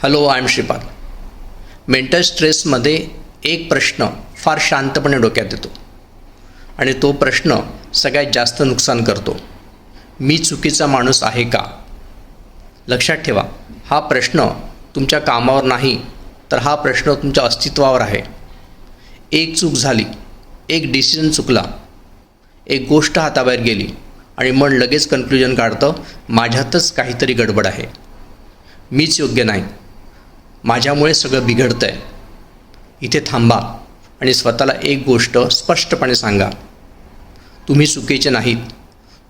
Hello, I am Shripad. Mental स्ट्रेसमध्ये एक प्रश्न फार शांतपणे डोक्यात येतो आणि तो प्रश्न सगळ्यात जास्त नुकसान करतो. मी चुकीचा माणूस आहे का? लक्षात ठेवा, हा प्रश्न तुमच्या कामावर नाही, तर हा प्रश्न तुमच्या अस्तित्वावर आहे. एक चूक झाली, एक डिसिजन चुकला, एक गोष्ट हाताबाहेर गेली आणि मन लगेच कन्क्ल्युजन काढतं, माझ्यातच काहीतरी गडबड आहे, मीच योग्य नाही, माझ्यामुळे सगळं बिघडतं आहे. इथे थांबा आणि स्वतःला एक गोष्ट स्पष्टपणे सांगा, तुम्ही चुकीचे नाहीत,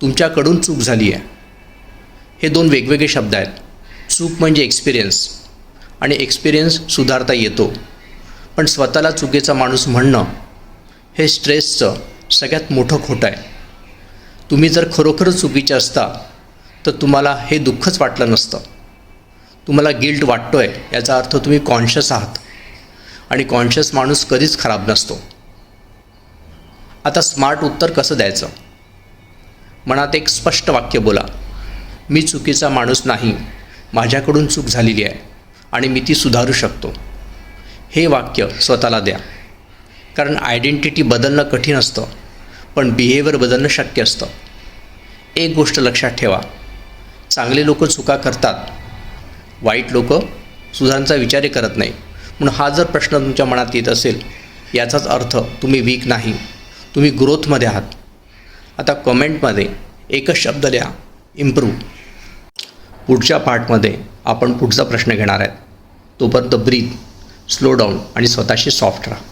तुमच्याकडून चूक झाली आहे. हे दोन वेगवेगळे शब्द आहेत. चूक म्हणजे एक्सपिरियन्स आणि एक्सपिरियन्स सुधारता येतो, पण स्वतःला चुकीचा माणूस म्हणणं हे स्ट्रेसचं सगळ्यात मोठं खोटं आहे. तुम्ही जर खरोखरच चुकीचे असता तर तुम्हाला हे दुःखच वाटलं नसतं. तुम्हाला गिल्ट वाटतो आहे याचा अर्थ तुम्ही कॉन्शियस आहात आणि कॉन्शियस माणूस कधीच खराब नसतो. आता स्मार्ट उत्तर कसं द्यायचं? मनात एक स्पष्ट वाक्य बोला, मी चुकीचा माणूस नाही, माझ्याकडून चूक झालेली आहे आणि मी ती सुधारू शकतो. हे वाक्य स्वतःला द्या, कारण आयडेंटिटी बदलणं कठीण असतं, पण बिहेवियर बदलणं शक्य असतं. एक गोष्ट लक्षात ठेवा, चांगले लोक चुका करतात, वाईट लोक सुधारण्याचा विचारही करत नाही. म्हणून हा जर प्रश्न तुमच्या मनात येत असेल, याचाच अर्थ तुम्ही वीक नाही, तुम्ही ग्रोथमध्ये आहात. आता कमेंटमध्ये एकच शब्द लिहा, इम्प्रूव्ह. पुढच्या पार्टमध्ये आपण पुढचा प्रश्न घेणार आहेत. तोपर्यंत ब्रीथ, स्लो डाऊन आणि स्वतःशी सॉफ्ट राहा.